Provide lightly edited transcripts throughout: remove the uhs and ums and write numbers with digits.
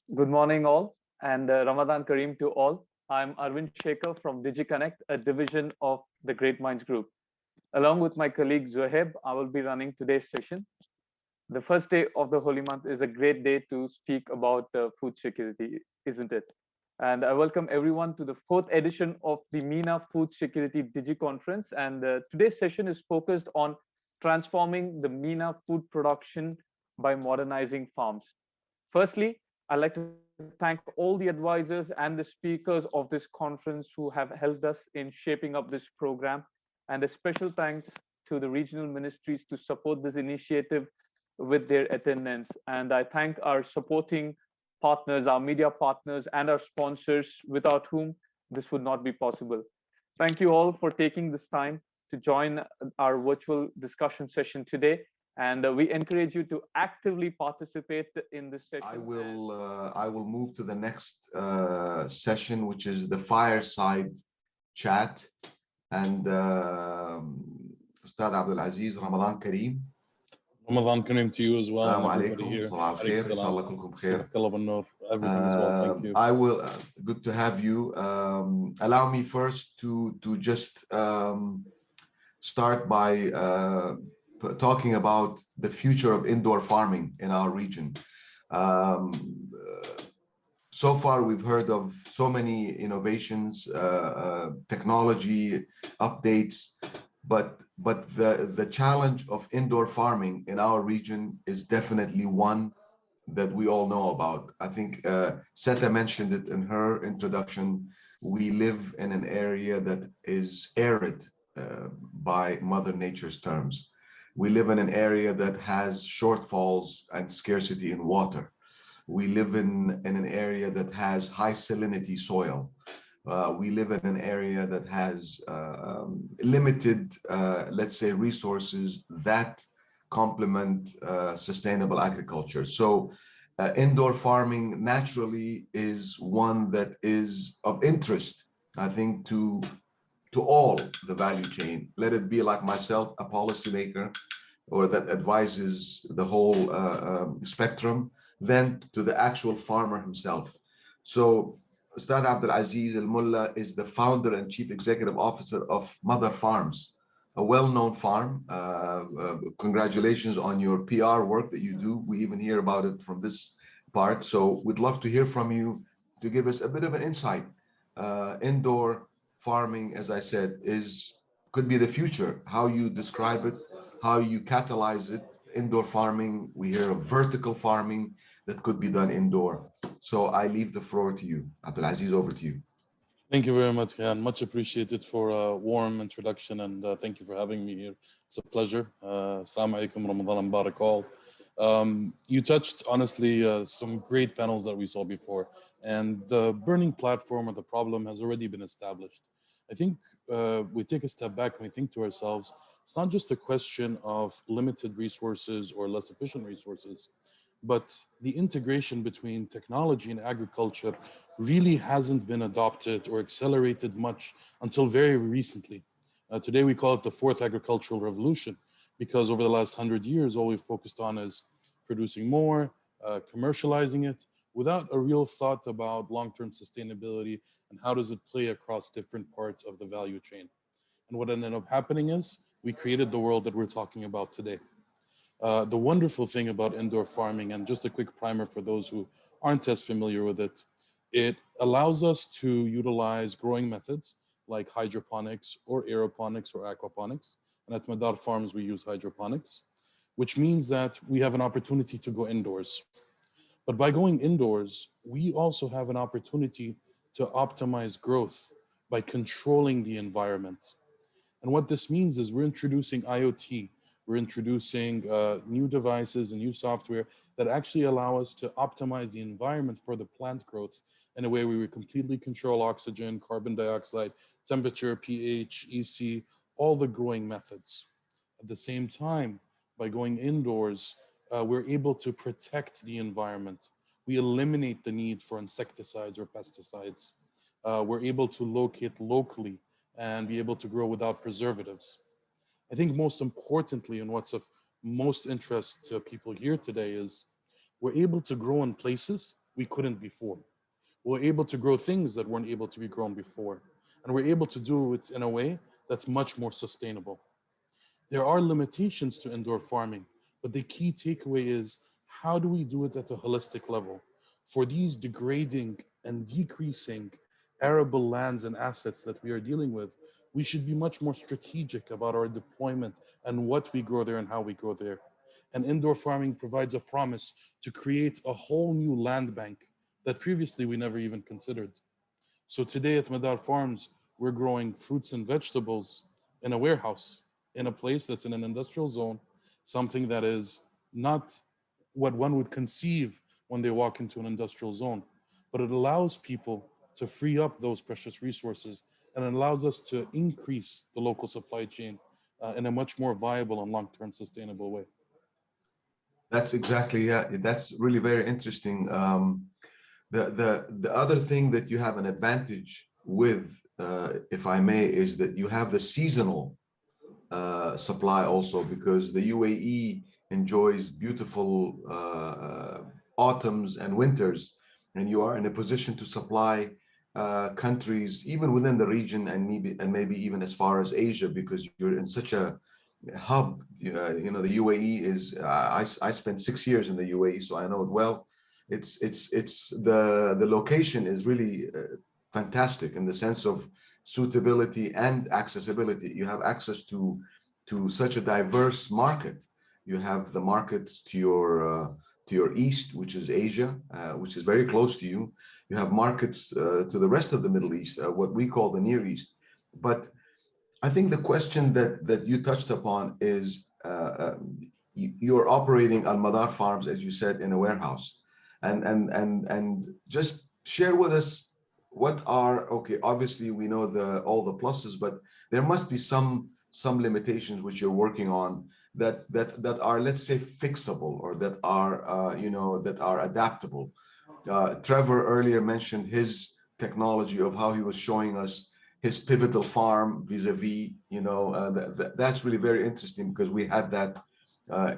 Good morning, all, and Ramadan Kareem to all. I'm Arvind Shekhar from DigiConnect, a division of the Great Minds Group. Along with my colleague Zoheb, I will be running today's session. The first day of the holy month is a great day to speak about food security, isn't it? And I welcome everyone to the fourth edition of the MENA Food Security Digi-Conference. And today's session is focused on transforming the MENA food production by modernizing farms. Firstly, I'd like to thank all the advisors and the speakers of this conference who have helped us in shaping up this program. And a special thanks to the regional ministries to support this initiative with their attendance. And I thank our supporting partners, our media partners, and our sponsors, without whom this would not be possible. Thank you all for taking this time to join our virtual discussion session today. And we encourage you to actively participate in this session. I will move to the next session, which is the fireside chat. And Ustad Abdulaziz, Ramadan Kareem. Ramadan Kareem to you as well. Assalamu alaikum. Sabah al-khair. Inshallah kunkum khair. Everything as well. Thank you. I will. Good to have you. Allow me first to just start by talking about the future of indoor farming in our region. So far, we've heard of so many innovations, technology updates, but the challenge of indoor farming in our region is definitely one that we all know about. I think Seta mentioned it in her introduction. We live in an area that is arid by Mother Nature's terms. We live in an area that has shortfalls and scarcity in water. We live in an area that has high salinity soil. We live in an area that has limited, let's say, resources that complement sustainable agriculture. So indoor farming naturally is one that is of interest, I think, to all the value chain. Let it be like myself, a policymaker, or that advises the whole spectrum, then to the actual farmer himself. So Ustad Abdulaziz AlMulla is the founder and chief executive officer of Mother Farms, a well-known farm. Congratulations on your PR work that you do. We even hear about it from this part. So we'd love to hear from you to give us a bit of an insight. Indoor farming, as I said, could be the future. How you describe it, how you catalyze it. Indoor farming, we hear of vertical farming that could be done indoor. So I leave the floor to you. Abdulaziz, over to you. Thank you very much, Khan. Much appreciated for a warm introduction, and thank you for having me here. It's a pleasure. Assalamu alaikum, Ramadan Mubarak all. You touched, honestly, some great panels that we saw before, and the burning platform or the problem has already been established. I think we take a step back and we think to ourselves, it's not just a question of limited resources or less efficient resources, but the integration between technology and agriculture really hasn't been adopted or accelerated much until very recently. Today we call it the fourth agricultural revolution, because over the last 100 years, all we've focused on is producing more, commercializing it, without a real thought about long-term sustainability and how does it play across different parts of the value chain. And what ended up happening is we created the world that we're talking about today. The wonderful thing about indoor farming, and just a quick primer for those who aren't as familiar with it, it allows us to utilize growing methods like hydroponics or aeroponics or aquaponics. And at Madar Farms, we use hydroponics, which means that we have an opportunity to go indoors. But by going indoors, we also have an opportunity to optimize growth by controlling the environment. And what this means is we're introducing IoT, we're introducing new devices and new software that actually allow us to optimize the environment for the plant growth in a way where we completely control oxygen, carbon dioxide, temperature, pH, EC, all the growing methods. At the same time, by going indoors, we're able to protect the environment. We eliminate the need for insecticides or pesticides. We're able to locate locally and be able to grow without preservatives. I think most importantly, and what's of most interest to people here today, is we're able to grow in places we couldn't before. We're able to grow things that weren't able to be grown before. And we're able to do it in a way that's much more sustainable. There are limitations to indoor farming, but the key takeaway is, how do we do it at a holistic level? For these degrading and decreasing arable lands and assets that we are dealing with, we should be much more strategic about our deployment and what we grow there and how we grow there. And indoor farming provides a promise to create a whole new land bank that previously we never even considered. So today at Madar Farms, we're growing fruits and vegetables in a warehouse, in a place that's in an industrial zone, something that is not what one would conceive when they walk into an industrial zone, but it allows people to free up those precious resources, and it allows us to increase the local supply chain in a much more viable and long-term sustainable way. That's exactly, yeah, that's really very interesting. The other thing that you have an advantage with, if I may, is that you have the seasonal supply also, because the UAE enjoys beautiful autumns and winters, and you are in a position to supply countries even within the region, and maybe even as far as Asia, because you're in such a hub. You know, the UAE is. I spent 6 years in the UAE, so I know it well. It's the location is really fantastic in the sense of suitability and accessibility. You have access to such a diverse market. You have the market to your east, which is Asia, which is very close to you. You have markets to the rest of the Middle East, what we call the Near East. But I think the question that you touched upon is, you're operating Al Madar Farms, as you said, in a warehouse, and just share with us what are, okay, obviously we know all the pluses, but there must be some limitations which you're working on that are, let's say, fixable, or that are that are adaptable. Trevor earlier mentioned his technology of how he was showing us his pivotal farm vis-a-vis, that's really very interesting, because we had that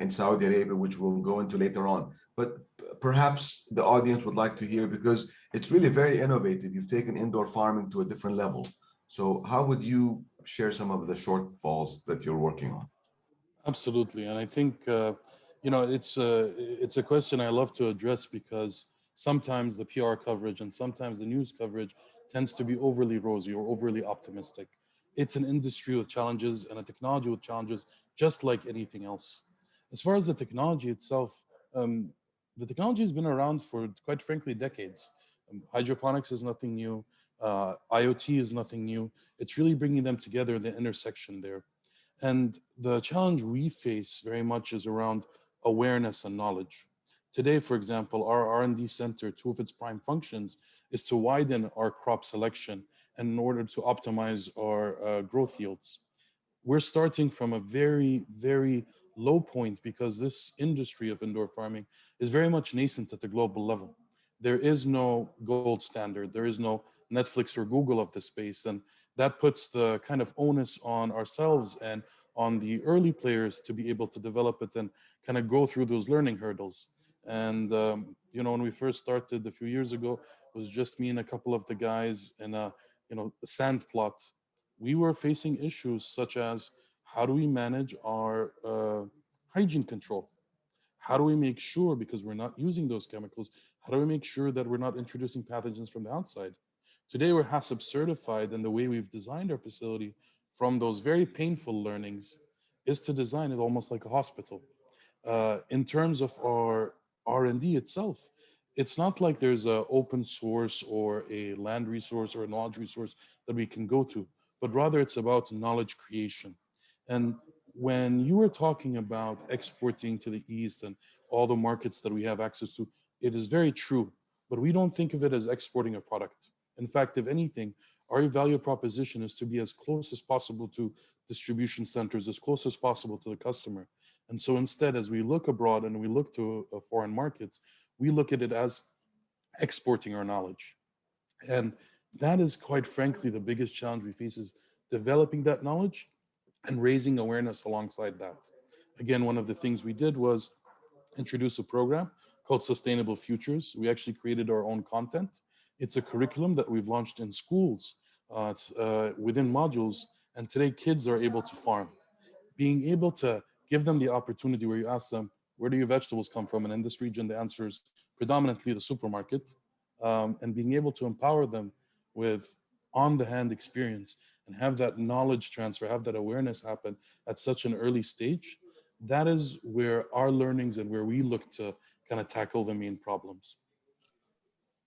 in Saudi Arabia, which we'll go into later on. But perhaps the audience would like to hear, because it's really very innovative. You've taken indoor farming to a different level. So how would you share some of the shortfalls that you're working on? Absolutely, and I think it's a question I love to address, because sometimes the PR coverage and sometimes the news coverage tends to be overly rosy or overly optimistic. It's an industry with challenges and a technology with challenges, just like anything else. As far as the technology itself, the technology has been around for, quite frankly, decades. Hydroponics is nothing new. IoT is nothing new. It's really bringing them together, the intersection there. And the challenge we face very much is around awareness and knowledge. Today, for example, our R&D center, two of its prime functions is to widen our crop selection, and in order to optimize our growth yields. We're starting from a very, very low point, because this industry of indoor farming is very much nascent at the global level. There is no gold standard. There is no Netflix or Google of the space. And that puts the kind of onus on ourselves and on the early players to be able to develop it and kind of go through those learning hurdles. And, when we first started a few years ago, it was just me and a couple of the guys in a sand plot. We were facing issues such as, how do we manage our hygiene control? How do we make sure, because we're not using those chemicals, how do we make sure that we're not introducing pathogens from the outside? Today, we're HACCP certified, and the way we've designed our facility from those very painful learnings is to design it almost like a hospital. In terms of our R&D itself, it's not like there's an open source or a land resource or a knowledge resource that we can go to, but rather it's about knowledge creation. And when you were talking about exporting to the East and all the markets that we have access to, it is very true, but we don't think of it as exporting a product. In fact, if anything, our value proposition is to be as close as possible to distribution centers, as close as possible to the customer. And so instead, as we look abroad and we look to foreign markets, we look at it as exporting our knowledge. And that is, quite frankly, the biggest challenge we face, is developing that knowledge and raising awareness alongside that. Again, one of the things we did was introduce a program called Sustainable Futures. We actually created our own content. It's a curriculum that we've launched in schools within modules, and today kids are able to farm. Being able to give them the opportunity where you ask them, where do your vegetables come from? And in this region, the answer is predominantly the supermarket. And being able to empower them with on-the-hand experience and have that knowledge transfer, have that awareness happen at such an early stage, that is where our learnings and where we look to kind of tackle the main problems.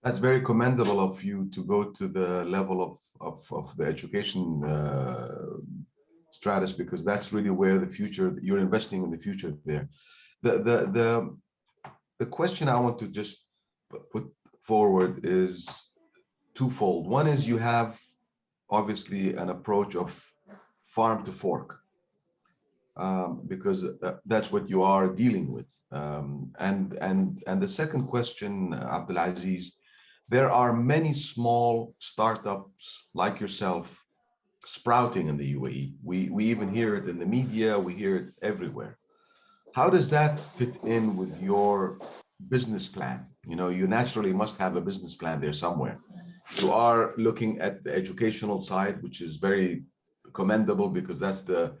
That's very commendable of you to go to the level of the education stratus, because that's really where the future, you're investing in the future there. The question I want to just put forward is twofold. One is you have obviously an approach of farm to fork, because that's what you are dealing with. And the second question, Abdulaziz, there are many small startups like yourself sprouting in the UAE. We even hear it in the media, we hear it everywhere. How does that fit in with your business plan? You know, you naturally must have a business plan there somewhere. You are looking at the educational side, which is very commendable, because that's the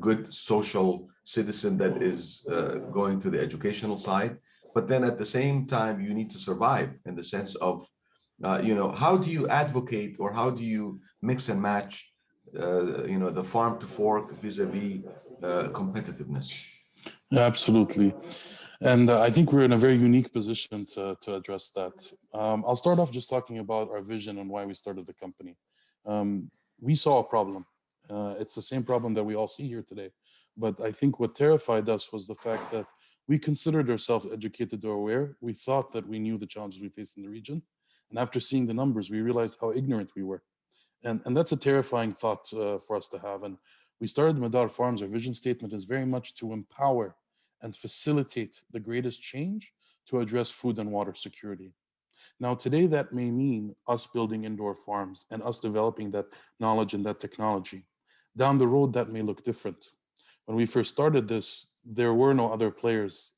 good social citizen that is going to the educational side. But then at the same time, you need to survive in the sense of, you know, how do you advocate, or how do you mix and match, you know, the farm to fork vis-a-vis competitiveness? Absolutely. And I think we're in a very unique position to address that. I'll start off just talking about our vision and why we started the company. We saw a problem. It's the same problem that we all see here today. But I think what terrified us was the fact that we considered ourselves educated or aware. We thought that we knew the challenges we faced in the region. And after seeing the numbers, we realized how ignorant we were. And that's a terrifying thought for us to have. And we started Madar Farms. Our vision statement is very much to empower and facilitate the greatest change to address food and water security. Now, today that may mean us building indoor farms and us developing that knowledge and that technology. Down the road, that may look different. When we first started this, there were no other players.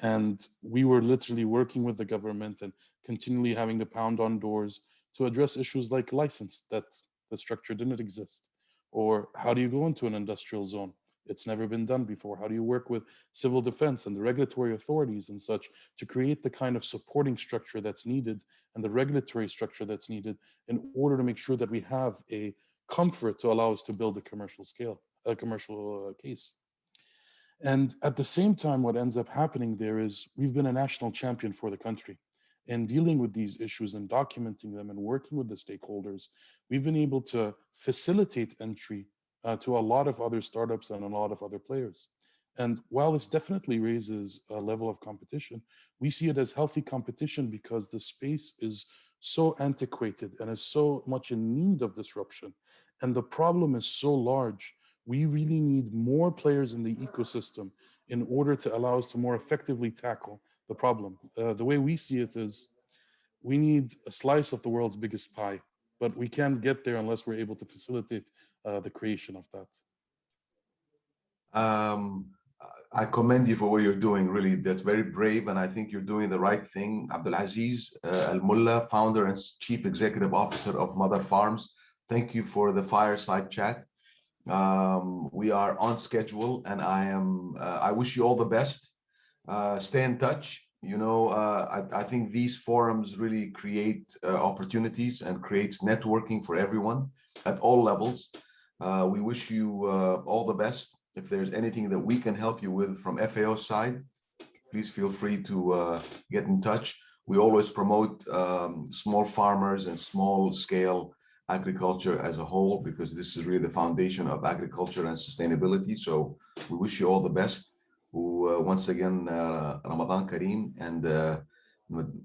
And we were literally working with the government and continually having to pound on doors to address issues like license, that the structure didn't exist. Or how do you go into an industrial zone? It's never been done before. How do you work with civil defense and the regulatory authorities and such to create the kind of supporting structure that's needed and the regulatory structure that's needed in order to make sure that we have a comfort to allow us to build a commercial case. And at the same time, what ends up happening there is we've been a national champion for the country. In dealing with these issues and documenting them and working with the stakeholders, we've been able to facilitate entry to a lot of other startups and a lot of other players. And while this definitely raises a level of competition, we see it as healthy competition because the space is so antiquated and is so much in need of disruption. And the problem is so large, we really need more players in the ecosystem in order to allow us to more effectively tackle the problem. The way we see it is we need a slice of the world's biggest pie, but we can't get there unless we're able to facilitate the creation of that. I commend you for what you're doing. Really, that's very brave, and I think you're doing the right thing. Abdulaziz AlMulla, founder and chief executive officer of Madar Farms. Thank you for the fireside chat. We are on schedule, and I wish you all the best. Stay in touch. You know, I think these forums really create opportunities and creates networking for everyone at all levels. We wish you all the best. If there's anything that we can help you with from FAO side, please feel free to get in touch. We always promote small farmers and small scale agriculture as a whole, because this is really the foundation of agriculture and sustainability. So we wish you all the best. Once again, Ramadan Kareem, and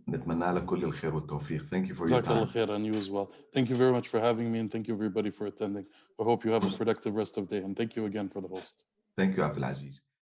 نتمنى لك كل الخير والتوفيق. Thank you for your time. And you as well. Thank you very much for having me, and thank you everybody for attending. I hope you have a productive rest of the day, and thank you again for the host. Thank you, Abdulaziz.